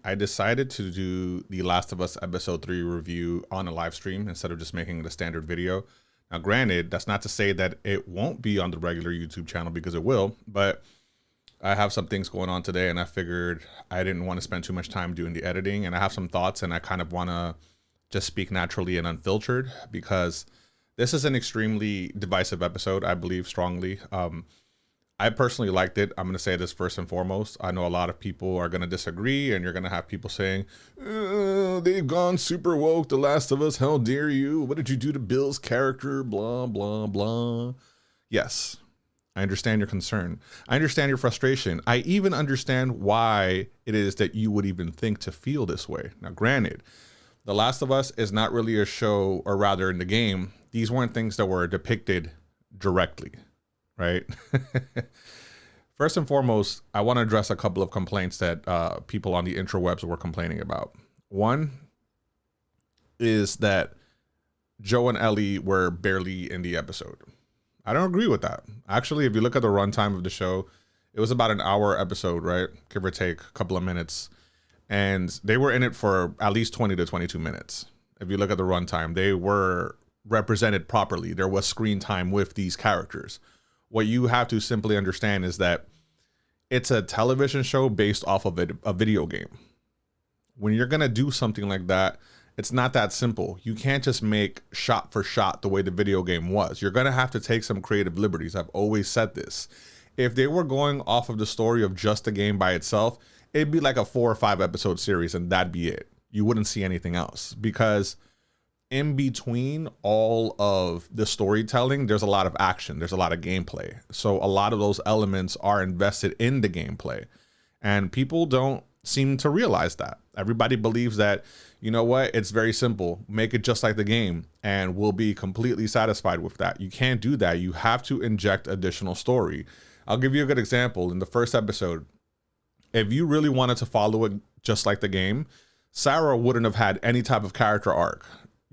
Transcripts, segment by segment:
I decided to do The Last of Us episode 3 review on a live stream instead of just making it a standard video. Now, granted, that's not to say that it won't be on the regular YouTube channel, because it will, but I have some things going on today and I figured I didn't want to spend too much time doing the editing, and I have some thoughts and I kind of want to just speak naturally and unfiltered, because this is an extremely divisive episode, I believe strongly. I personally liked it. I'm going to say this first and foremost. I know a lot of people are going to disagree, and you're going to have people saying, they've gone super woke, The Last of Us, how dare you? What did you do to Bill's character? Blah, blah, blah. Yes, I understand your concern. I understand your frustration. I even understand why it is that you would even think to feel this way. Now, granted, The Last of Us is not really a show, or rather in the game, these weren't things that were depicted directly. Right. First and foremost, I want to address a couple of complaints that people on the interwebs were complaining about. One is that Joe and Ellie were barely in the episode. I don't agree with that. Actually, if you look at the runtime of the show, it was about an hour episode, right? Give or take a couple of minutes. And they were in it for at least 20 to 22 minutes. If you look at the runtime, they were represented properly. There was screen time with these characters. What you have to simply understand is that it's a television show based off of a video game. When you're going to do something like that, it's not that simple. You can't just make shot for shot the way the video game was. You're going to have to take some creative liberties. I've always said this. If they were going off of the story of just the game by itself, it'd be like a 4 or 5 episode series and that'd be it. You wouldn't see anything else, because in between all of the storytelling, there's a lot of action, there's a lot of gameplay. So a lot of those elements are invested in the gameplay, and people don't seem to realize that. Everybody believes that, you know what, it's very simple, make it just like the game and we'll be completely satisfied with that. You can't do that. You have to inject additional story. I'll give you a good example. In the first episode, if you really wanted to follow it just like the game, Sarah wouldn't have had any type of character arc.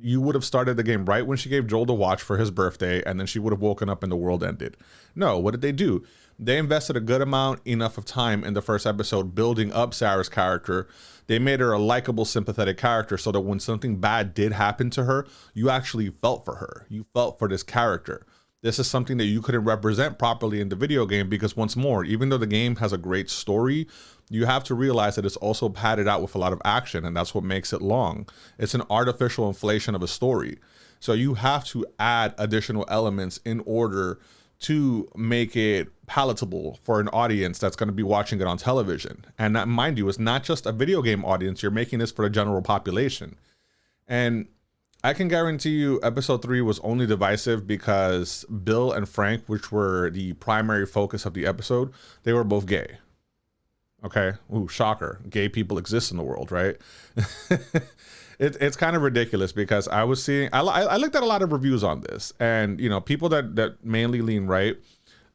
You would have started the game right when she gave Joel the watch for his birthday, and then she would have woken up and the world ended. No, what did they do? They invested a good amount, enough of time in the first episode building up Sarah's character. They made her a likable, sympathetic character, so that when something bad did happen to her, you actually felt for her. You felt for this character. This is something that you couldn't represent properly in the video game, because once more, even though the game has a great story, you have to realize that it's also padded out with a lot of action, and that's what makes it long. It's an artificial inflation of a story. So you have to add additional elements in order to make it palatable for an audience that's going to be watching it on television. And that, mind you, is not just a video game audience. You're making this for the general population. And I can guarantee you episode 3 was only divisive because Bill and Frank, which were the primary focus of the episode, they were both gay. Okay. Ooh, shocker. Gay people exist in the world, right? It's kind of ridiculous, because I was seeing, I looked at a lot of reviews on this, and, you know, people that mainly lean right,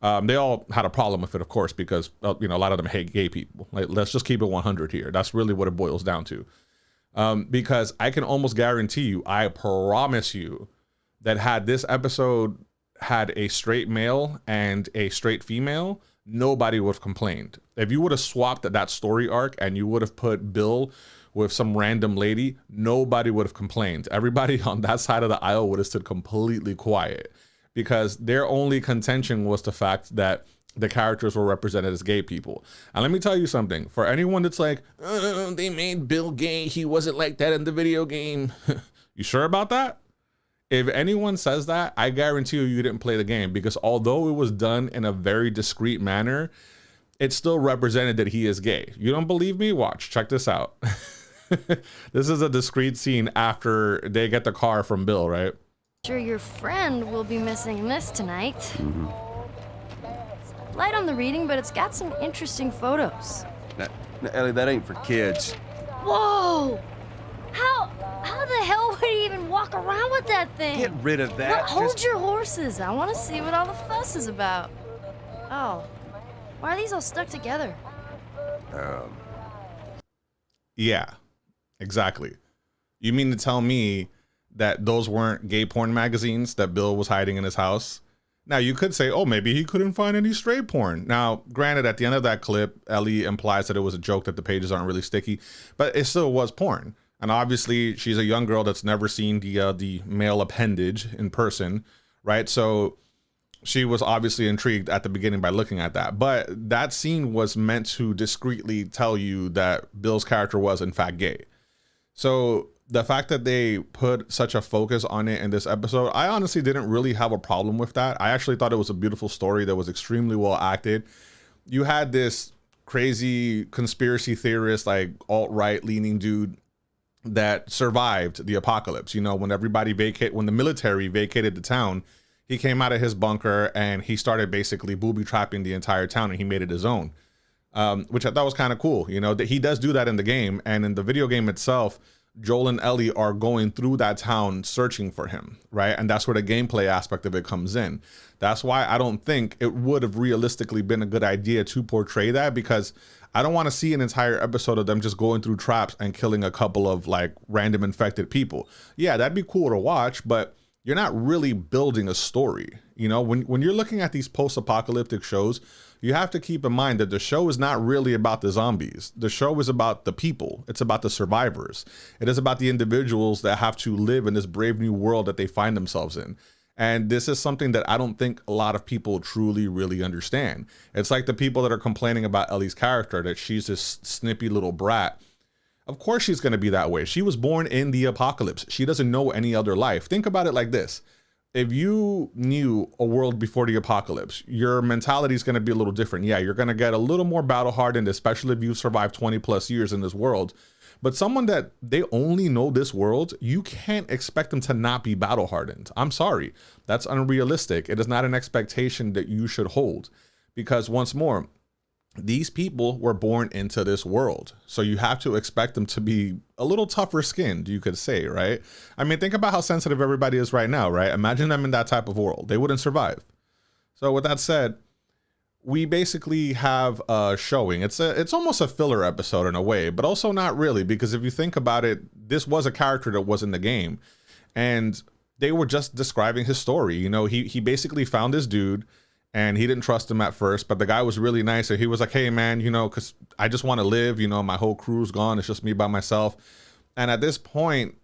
they all had a problem with it, of course, because, you know, a lot of them hate gay people. Like, let's just keep it 100 here. That's really what it boils down to. Because I can almost guarantee you, I promise you, that had this episode had a straight male and a straight female, nobody would have complained. If you would have swapped that story arc and you would have put Bill with some random lady, nobody would have complained. Everybody on that side of the aisle would have stood completely quiet, because their only contention was the fact that the characters were represented as gay people. And let me tell you something, for anyone that's like, they made Bill gay, he wasn't like that in the video game. You sure about that? If anyone says that, I guarantee you didn't play the game, because although it was done in a very discreet manner, it still represented that he is gay. You don't believe me? Watch, check this out. This is a discreet scene after they get the car from Bill, right? Sure, your friend will be missing this tonight. Light on the reading, but it's got some interesting photos. Now, Ellie, that ain't for kids. Whoa! How the hell would he even walk around with that thing? Get rid of that. Well, hold your horses. I want to see what all the fuss is about. Oh, why are these all stuck together? Yeah, exactly. You mean to tell me that those weren't gay porn magazines that Bill was hiding in his house? Now, you could say, oh, maybe he couldn't find any straight porn. Now, granted, at the end of that clip, Ellie implies that it was a joke that the pages aren't really sticky, but it still was porn. And obviously, she's a young girl that's never seen the male appendage in person, right? So she was obviously intrigued at the beginning by looking at that. But that scene was meant to discreetly tell you that Bill's character was, in fact, gay. So the fact that they put such a focus on it in this episode, I honestly didn't really have a problem with that. I actually thought it was a beautiful story that was extremely well acted. You had this crazy conspiracy theorist, like alt-right leaning dude that survived the apocalypse. You know, when the military vacated the town, he came out of his bunker and he started basically booby trapping the entire town, and he made it his own, which I thought was kind of cool. You know, that he does do that in the game, and in the video game itself, Joel and Ellie are going through that town searching for him, right? And that's where the gameplay aspect of it comes in. That's why I don't think it would have realistically been a good idea to portray that, because I don't want to see an entire episode of them just going through traps and killing a couple of like random infected people. Yeah, that'd be cool to watch, but you're not really building a story. You know, when you're looking at these post-apocalyptic shows, you have to keep in mind that the show is not really about the zombies. The show is about the people. It's about the survivors. It is about the individuals that have to live in this brave new world that they find themselves in. And this is something that I don't think a lot of people truly really understand. It's like the people that are complaining about Ellie's character, that she's this snippy little brat. Of course she's going to be that way. She was born in the apocalypse. She doesn't know any other life. Think about it like this. If you knew a world before the apocalypse, your mentality is going to be a little different. Yeah, you're going to get a little more battle hardened, especially if you've survived 20 plus years in this world. But someone that they only know this world, you can't expect them to not be battle hardened. I'm sorry. That's unrealistic. It is not an expectation that you should hold, because once more, these people were born into this world. So you have to expect them to be a little tougher skinned, you could say, right? I mean, think about how sensitive everybody is right now, right? Imagine them in that type of world. They wouldn't survive. So with that said, we basically have a showing. It's almost a filler episode in a way, but also not really, because if you think about it, this was a character that was in the game, and they were just describing his story. You know, he basically found this dude, and he didn't trust him at first, but the guy was really nice. So he was like, hey man, you know, cause I just want to live, you know, my whole crew's gone. It's just me by myself. And at this point,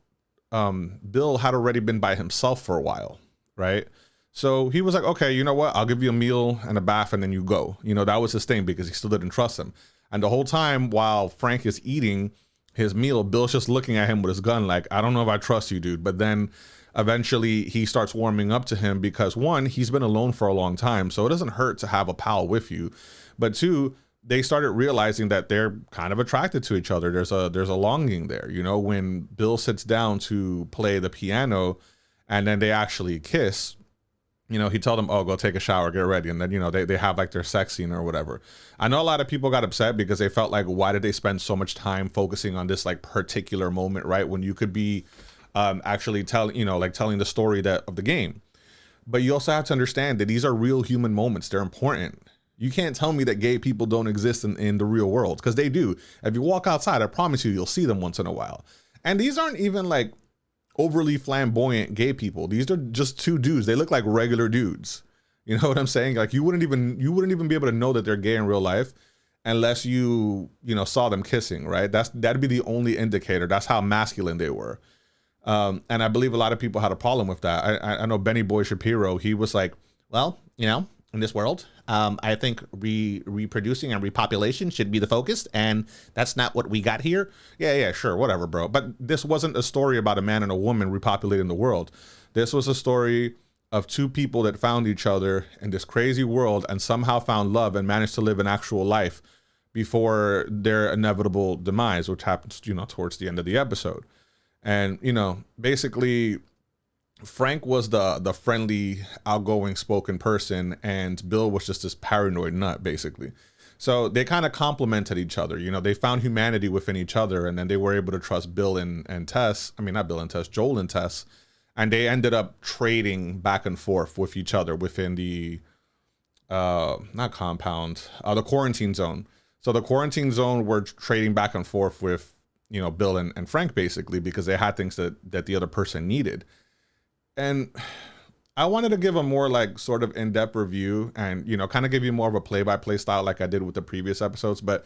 Bill had already been by himself for a while, right? So he was like, okay, you know what? I'll give you a meal and a bath and then you go. You know, that was his thing, because he still didn't trust him. And the whole time while Frank is eating his meal, Bill's just looking at him with his gun like, I don't know if I trust you, dude. But then eventually he starts warming up to him, because one, he's been alone for a long time, so it doesn't hurt to have a pal with you. But two, they started realizing that they're kind of attracted to each other. There's a longing there. You know, when Bill sits down to play the piano and then they actually kiss, you know, he told them, oh, go take a shower, get ready. And then, you know, they have like their sex scene or whatever. I know a lot of people got upset because they felt like, why did they spend so much time focusing on this like particular moment, right? When you could be actually telling the story of the game. But you also have to understand that these are real human moments. They're important. You can't tell me that gay people don't exist in the real world, because they do. If you walk outside, I promise you'll see them once in a while. And these aren't even like overly flamboyant gay people. These are just two dudes. They look like regular dudes. You know what I'm saying? Like you wouldn't even be able to know that they're gay in real life unless you saw them kissing, right? That'd be the only indicator. That's how masculine they were. And I believe a lot of people had a problem with that. I know Benny Boy Shapiro, he was like, well, you know, in this world, I think reproducing and repopulation should be the focus, and that's not what we got here. Yeah, sure, whatever, bro. But this wasn't a story about a man and a woman repopulating the world. This was a story of two people that found each other in this crazy world and somehow found love and managed to live an actual life before their inevitable demise, which happens, you know, towards the end of the episode. And, you know, basically Frank was the friendly, outgoing, spoken person, and Bill was just this paranoid nut, basically. So they kind of complemented each other. You know, they found humanity within each other, and then they were able to trust Bill and Tess. I mean, not Bill and Tess, Joel and Tess. And they ended up trading back and forth with each other within the, not compound, the quarantine zone. So the quarantine zone were trading back and forth with, you know, Bill and Frank, basically, because they had things that the other person needed. And I wanted to give a more like sort of in-depth review and, you know, kind of give you more of a play-by-play style like I did with the previous episodes. But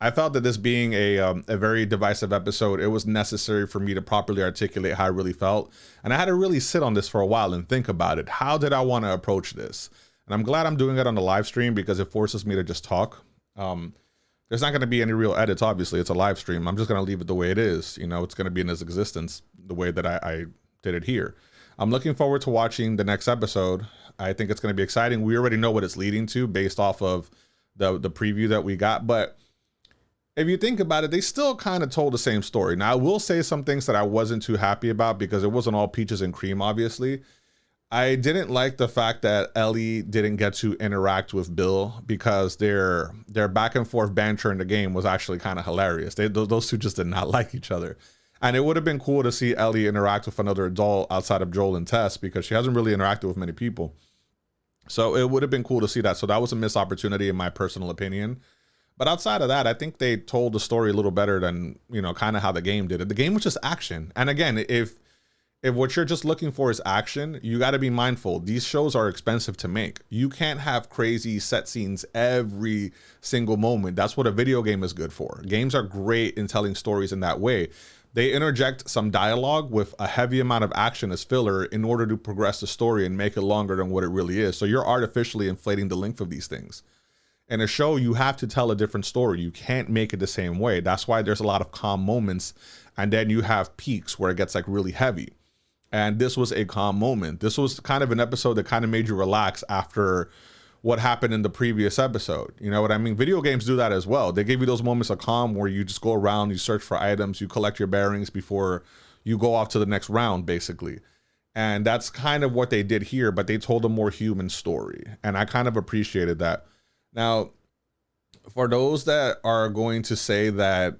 I felt that this being a very divisive episode, it was necessary for me to properly articulate how I really felt. And I had to really sit on this for a while and think about it. How did I want to approach this? And I'm glad I'm doing it on the live stream because it forces me to just talk. There's not going to be any real edits, obviously. It's a live stream. I'm just going to leave it the way it is. You know, it's going to be in its existence the way that I did it here. I'm looking forward to watching the next episode. I think it's going to be exciting. We already know what it's leading to based off of the preview that we got. But if you think about it, they still kind of told the same story. Now, I will say some things that I wasn't too happy about because it wasn't all peaches and cream, obviously. I didn't like the fact that Ellie didn't get to interact with Bill because their back and forth banter in the game was actually kind of hilarious. Those two just did not like each other. And it would have been cool to see Ellie interact with another adult outside of Joel and Tess because she hasn't really interacted with many people. So it would have been cool to see that. So that was a missed opportunity in my personal opinion. But outside of that, I think they told the story a little better than, you know, kind of how the game did it. The game was just action. And again, if what you're just looking for is action, you got to be mindful. These shows are expensive to make. You can't have crazy set scenes every single moment. That's what a video game is good for. Games are great in telling stories in that way. They interject some dialogue with a heavy amount of action as filler in order to progress the story and make it longer than what it really is. So you're artificially inflating the length of these things. In a show, you have to tell a different story. You can't make it the same way. That's why there's a lot of calm moments. And then you have peaks where it gets like really heavy. And this was a calm moment. This was kind of an episode that kind of made you relax after what happened in the previous episode. You know what I mean? Video games do that as well. They give you those moments of calm where you just go around, you search for items, you collect your bearings before you go off to the next round, basically. And that's kind of what they did here, but they told a more human story. And I kind of appreciated that. Now, for those that are going to say that,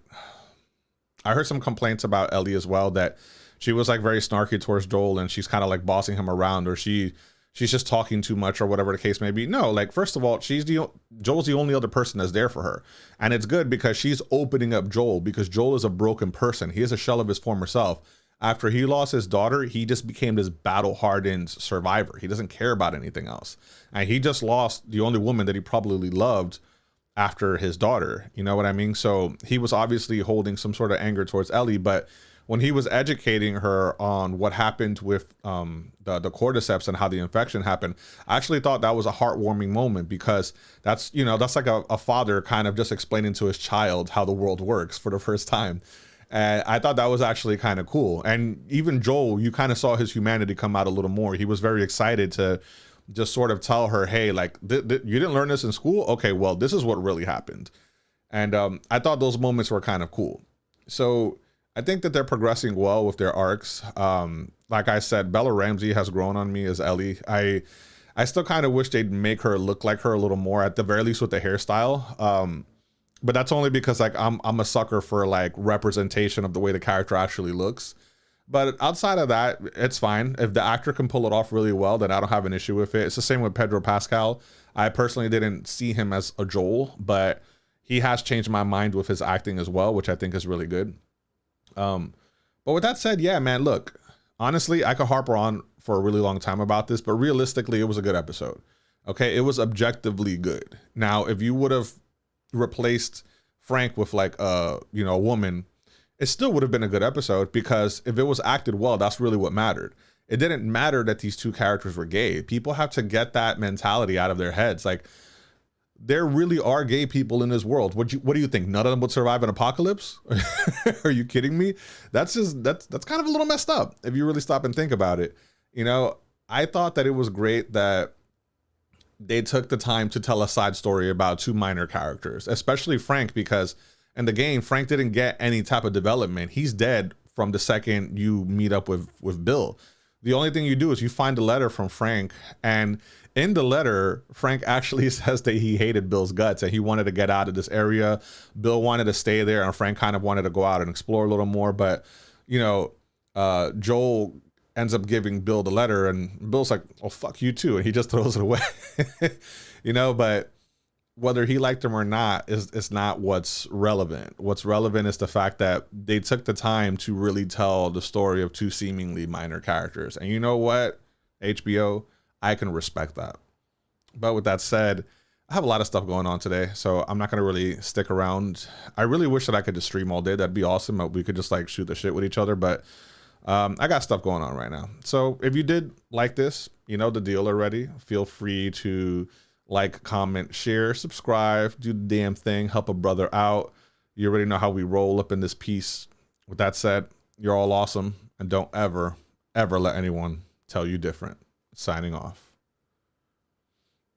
I heard some complaints about Ellie as well, that she was like very snarky towards Joel and she's kind of like bossing him around, or she's just talking too much or whatever the case may be. No, like, first of all, Joel's the only other person that's there for her. And it's good because she's opening up Joel, because Joel is a broken person. He is a shell of his former self. After he lost his daughter, he just became this battle-hardened survivor. He doesn't care about anything else. And he just lost the only woman that he probably loved after his daughter. You know what I mean? So he was obviously holding some sort of anger towards Ellie, but when he was educating her on what happened with the cordyceps and how the infection happened, I actually thought that was a heartwarming moment, because that's, you know, that's like a father kind of just explaining to his child how the world works for the first time. And I thought that was actually kind of cool. And even Joel, you kind of saw his humanity come out a little more. He was very excited to just sort of tell her, hey, like, you didn't learn this in school? Okay, well, this is what really happened. And I thought those moments were kind of cool. So I think that they're progressing well with their arcs. Like I said, Bella Ramsey has grown on me as Ellie. I still kind of wish they'd make her look like her a little more, at the very least with the hairstyle. But that's only because like I'm a sucker for like representation of the way the character actually looks. But outside of that, it's fine. If the actor can pull it off really well, then I don't have an issue with it. It's the same with Pedro Pascal. I personally didn't see him as a Joel, but he has changed my mind with his acting as well, which I think is really good. But with that said, yeah, man, look, honestly, I could harp on for a really long time about this, but realistically, it was a good episode. Okay, it was objectively good. Now, if you would have replaced Frank with like a woman, it still would have been a good episode, because if it was acted well, that's really what mattered. It didn't matter that these two characters were gay. People have to get that mentality out of their heads. Like, there really are gay people in this world. What do you think? None of them would survive an apocalypse? Are you kidding me? That's kind of a little messed up if you really stop and think about it. You know, I thought that it was great that they took the time to tell a side story about two minor characters, especially Frank, because in the game, Frank didn't get any type of development. He's dead from the second you meet up with Bill. The only thing you do is you find a letter from Frank, and in the letter, Frank actually says that he hated Bill's guts and he wanted to get out of this area. Bill wanted to stay there, and Frank kind of wanted to go out and explore a little more. But, you know, Joel ends up giving Bill the letter, and Bill's like, oh, fuck you too. And he just throws it away, you know, but whether he liked him or not is not what's relevant. What's relevant is the fact that they took the time to really tell the story of two seemingly minor characters. And you know what? HBO, I can respect that. But with that said, I have a lot of stuff going on today, so I'm not going to really stick around. I really wish that I could just stream all day. That'd be awesome. We could just like shoot the shit with each other, but I got stuff going on right now. So if you did like this, you know the deal already. Feel free to like, comment, share, subscribe, do the damn thing, help a brother out. You already know how we roll up in this piece. With that said, you're all awesome, and don't ever, ever let anyone tell you different. Signing off.